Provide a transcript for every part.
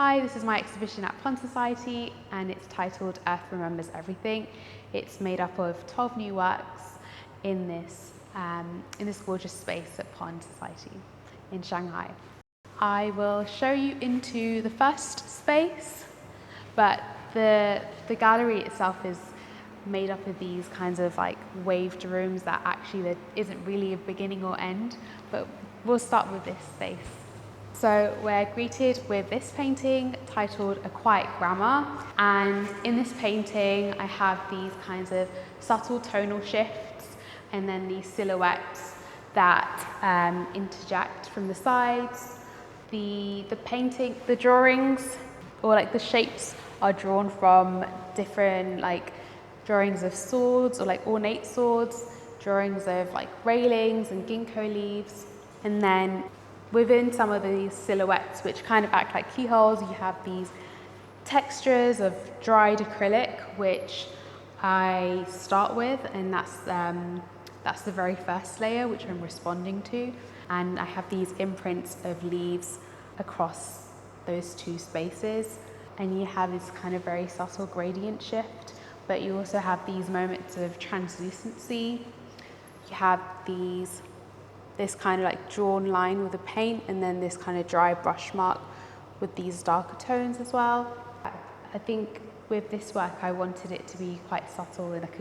Hi, this is my exhibition at Pond Society and it's titled Earth Remembers Everything. It's made up of 12 new works in this gorgeous space at Pond Society in Shanghai. I will show you into the first space, but the gallery itself is made up of these kinds of like waved rooms that actually there isn't really a beginning or end, but we'll start with this space. So we're greeted with this painting titled A Quiet Grammar, and in this painting I have these kinds of subtle tonal shifts and then these silhouettes that interject from the sides. The drawings or like the shapes are drawn from different like drawings of swords or like ornate swords, drawings of like railings and ginkgo leaves, and then within some of these silhouettes, which kind of act like keyholes, you have these textures of dried acrylic, which I start with, and that's the very first layer, which I'm responding to. And I have these imprints of leaves across those two spaces. And you have this kind of very subtle gradient shift, but you also have these moments of translucency. You have this kind of like drawn line with the paint, and then this kind of dry brush mark with these darker tones as well. I think with this work I wanted it to be quite subtle and like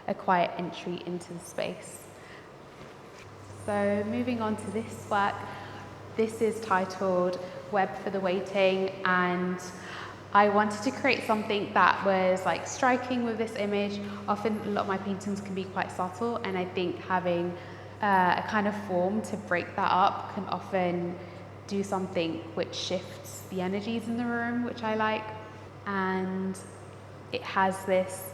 a quiet entry into the space. So moving on to this work, this is titled Web for the Waiting, and I wanted to create something that was like striking with this image. Often a lot of my paintings can be quite subtle, and I think having a kind of form to break that up can often do something which shifts the energies in the room, which I like. And it has this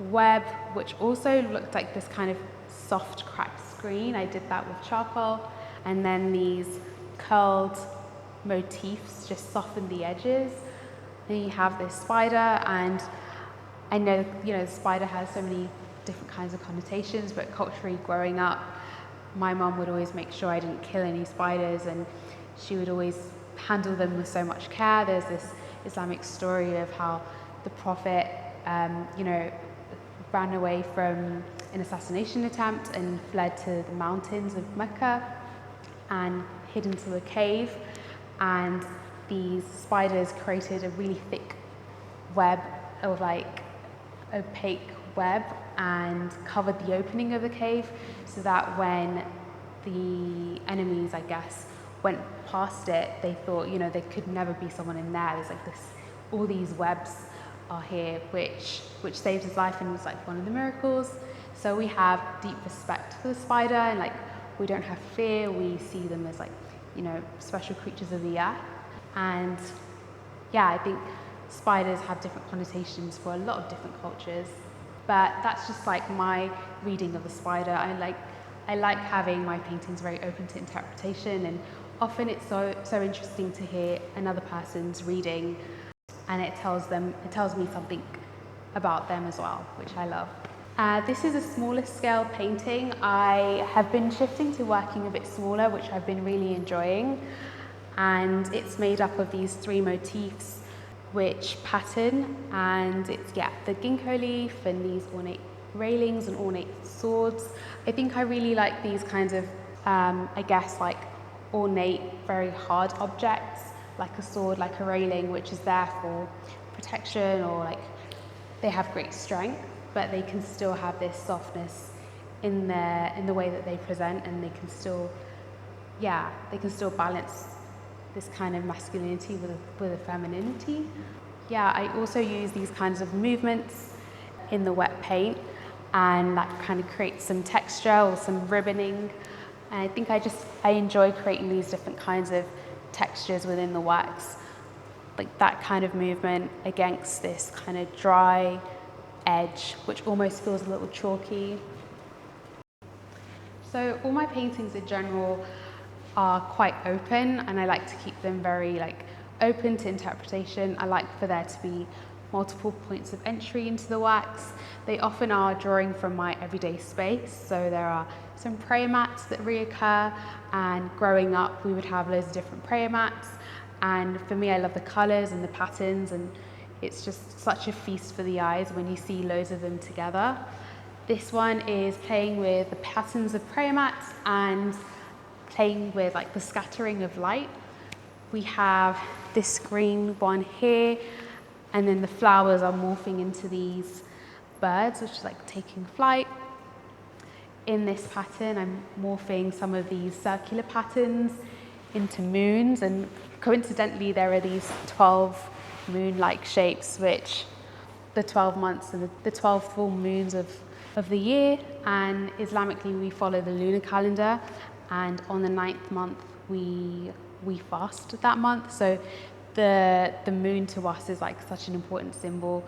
web, which also looked like this kind of soft cracked screen. I did that with charcoal. And then these curled motifs just soften the edges. And you have this spider, and I know, the spider has so many different kinds of connotations, but culturally growing up, my mum would always make sure I didn't kill any spiders, and she would always handle them with so much care. There's this Islamic story of how the Prophet, ran away from an assassination attempt and fled to the mountains of Mecca and hid into a cave, and these spiders created a really thick web of like opaque web and covered the opening of the cave, so that when the enemies, I guess, went past it, they thought, there could never be someone in there. There's like all these webs are here, which saved his life and was like one of the miracles. So we have deep respect for the spider, and like we don't have fear. We see them as like, special creatures of the earth. And yeah, I think spiders have different connotations for a lot of different cultures. But that's just like my reading of the spider. I like having my paintings very open to interpretation, and often it's so interesting to hear another person's reading, and it tells me something about them as well, which I love. This is a smaller scale painting. I have been shifting to working a bit smaller, which I've been really enjoying, and it's made up of these three motifs which pattern, and it's the ginkgo leaf and these ornate railings and ornate swords. I think I really like these kinds of like ornate, very hard objects, like a sword, like a railing, which is there for protection, or like they have great strength, but they can still have this softness in the way that they present, and they can still balance this kind of masculinity with a femininity. Yeah, I also use these kinds of movements in the wet paint, and that kind of creates some texture or some ribboning. And I think I enjoy creating these different kinds of textures within the works, like that kind of movement against this kind of dry edge, which almost feels a little chalky. So all my paintings in general are quite open, and I like to keep them very open to interpretation. I like for there to be multiple points of entry into the works. They often are drawing from my everyday space, so there are some prayer mats that reoccur, and growing up we would have loads of different prayer mats, And for me, I love the colors and the patterns, and it's just such a feast for the eyes when you see loads of them together. This one is playing with the patterns of prayer mats and playing with like the scattering of light. We have this green one here, and then the flowers are morphing into these birds, which is like taking flight. In this pattern, I'm morphing some of these circular patterns into moons, and coincidentally there are these 12 moon-like shapes, which the 12 months and the 12 full moons of the year. And Islamically we follow the lunar calendar, and on the 9th month we fast that month. So the moon to us is like such an important symbol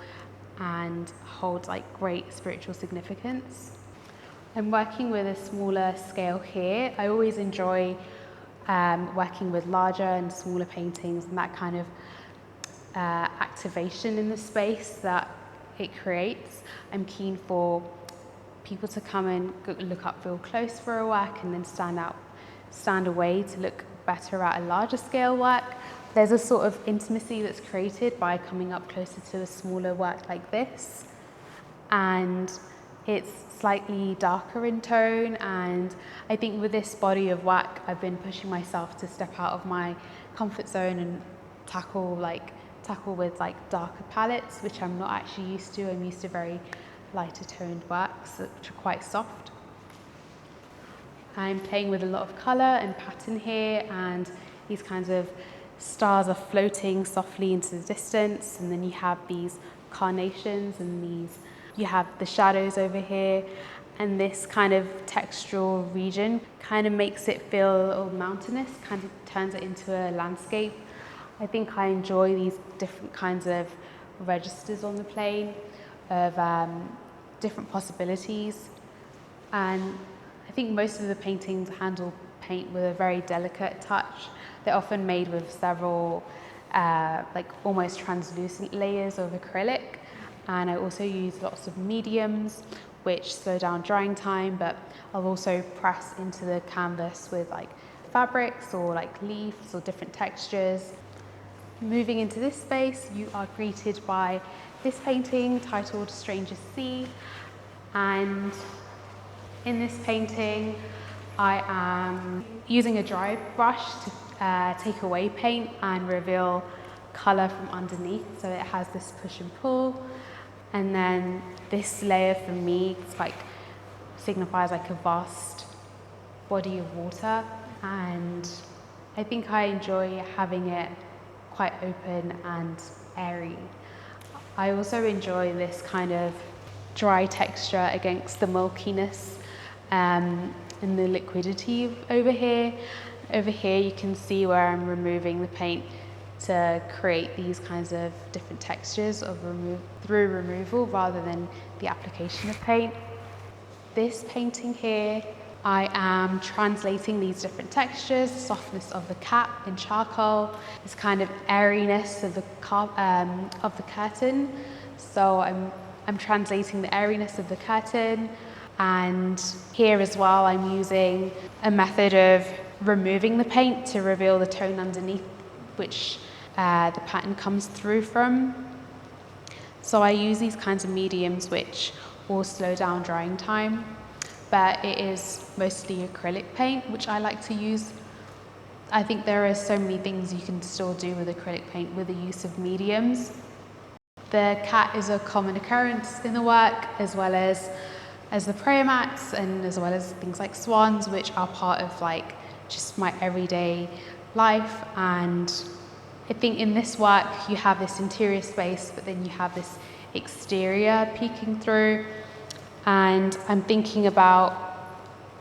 and holds like great spiritual significance. I'm working with a smaller scale here. I always enjoy working with larger and smaller paintings, and that kind of activation in the space that it creates. I'm keen for people to come and look up real close for a work and then stand away to look better at a larger scale work. There's a sort of intimacy that's created by coming up closer to a smaller work like this, and it's slightly darker in tone. And I think with this body of work, I've been pushing myself to step out of my comfort zone and tackle with like darker palettes, which I'm not actually used to. I'm used to very lighter toned works which are quite soft. I'm playing with a lot of color and pattern here, and these kinds of stars are floating softly into the distance, and then you have these carnations, and you have the shadows over here, and this kind of textural region kind of makes it feel a little mountainous, kind of turns it into a landscape. I think I enjoy these different kinds of registers on the plane of different possibilities, and I think most of the paintings handle paint with a very delicate touch. They're often made with several like almost translucent layers of acrylic, and I also use lots of mediums which slow down drying time, but I'll also press into the canvas with like fabrics or like leaves or different textures. Moving into this space, you are greeted by this painting titled Strangest Sea, and in this painting I am using a dry brush to take away paint and reveal colour from underneath, so it has this push and pull. And then this layer for me signifies like a vast body of water, and I think I enjoy having it quite open and airy. I also enjoy this kind of dry texture against the milkiness and the liquidity over here. Over here you can see where I'm removing the paint to create these kinds of different textures through removal rather than the application of paint. This painting here, I am translating these different textures, softness of the cap in charcoal, this kind of airiness of the curtain. So I'm translating the airiness of the curtain, and here as well I'm using a method of removing the paint to reveal the tone underneath, which the pattern comes through from. So I use these kinds of mediums which will slow down drying time, but it is mostly acrylic paint which I like to use. I think there are so many things you can still do with acrylic paint with the use of mediums. The cat is a common occurrence in the work, as well as the prayer mats, and as well as things like swans, which are part of like just my everyday life. And I think in this work you have this interior space, but then you have this exterior peeking through, and I'm thinking about,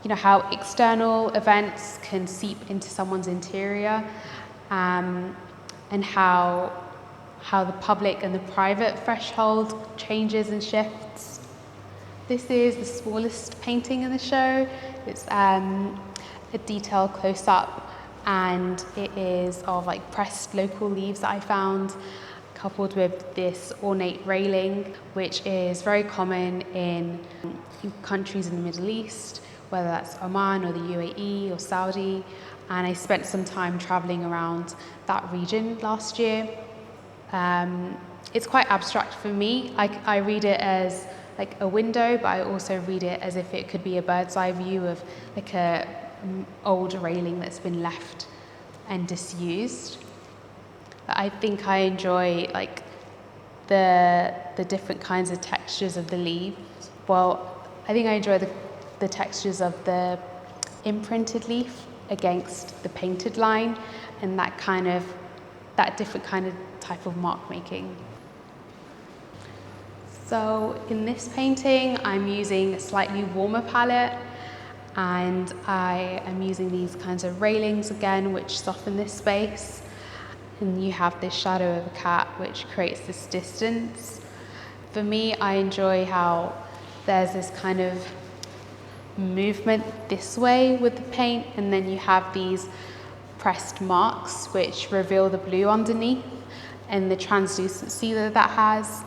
you know, how external events can seep into someone's interior, and how the public and the private threshold changes and shifts. This is the smallest painting in the show. It's a detailed close-up, and it is of like pressed local leaves that I found, coupled with this ornate railing, which is very common in countries in the Middle East, whether that's Oman or the UAE or Saudi. And I spent some time traveling around that region last year. It's quite abstract for me. I read it as like a window, but I also read it as if it could be a bird's eye view of like a old railing that's been left and disused. I think I enjoy like the different kinds of textures of the leaves. Well, I think I enjoy the textures of the imprinted leaf against the painted line, and that different kind of type of mark making. So in this painting, I'm using a slightly warmer palette, and I am using these kinds of railings again, which soften this space. And you have this shadow of a cat, which creates this distance. For me, I enjoy how there's this kind of movement this way with the paint, and then you have these pressed marks which reveal the blue underneath and the translucency that has,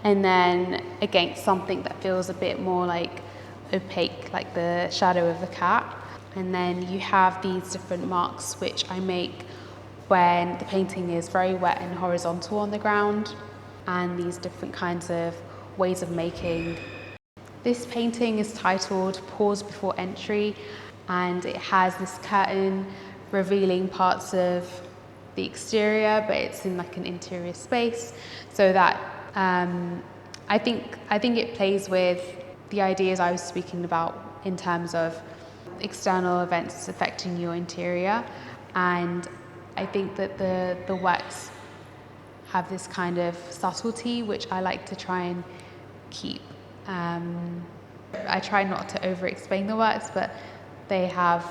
and then against something that feels a bit more like opaque, like the shadow of the cat. And then you have these different marks which I make when the painting is very wet and horizontal on the ground, and these different kinds of ways of making. This painting is titled Pause Before Entry, and it has this curtain revealing parts of the exterior, but it's in like an interior space, so that I think it plays with the ideas I was speaking about in terms of external events affecting your interior. And I think that the works have this kind of subtlety which I like to try and keep. I try not to over-explain the works, but they have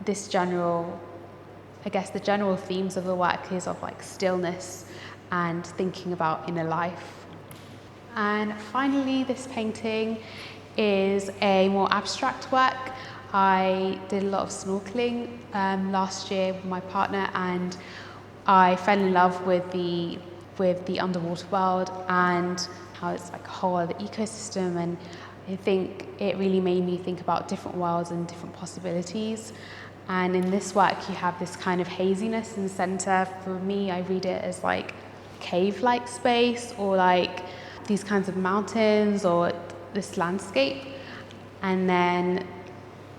this general, I guess the general themes of the work is of like stillness and thinking about inner life. And finally, this painting is a more abstract work. I did a lot of snorkeling last year with my partner, and I fell in love with the underwater world and how it's like a whole other ecosystem, and I think it really made me think about different worlds and different possibilities. And in this work you have this kind of haziness in the center. For me, I read it as like cave-like space, or like these kinds of mountains, or this landscape. And then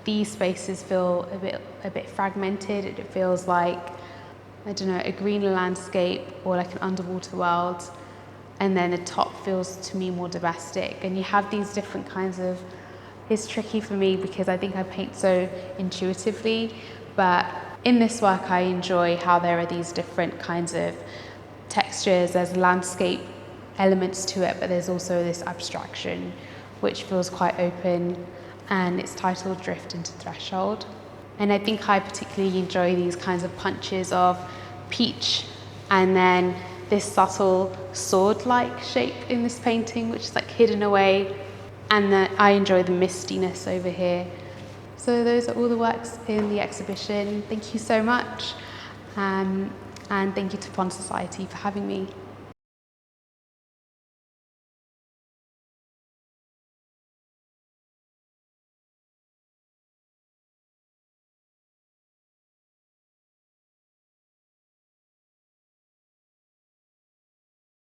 these spaces feel a bit fragmented. It feels like, I don't know, a greener landscape or like an underwater world. And then the top feels to me more domestic. And you have these different kinds of, it's tricky for me because I think I paint so intuitively, but in this work I enjoy how there are these different kinds of textures. There's landscape elements to it, but there's also this abstraction which feels quite open, and it's titled Drift into Threshold. And I think I particularly enjoy these kinds of punches of peach, and then this subtle sword-like shape in this painting, which is like hidden away, and I enjoy the mistiness over here. So those are all the works in the exhibition. Thank you so much, and thank you to 𝗏𝗏 Society for having me.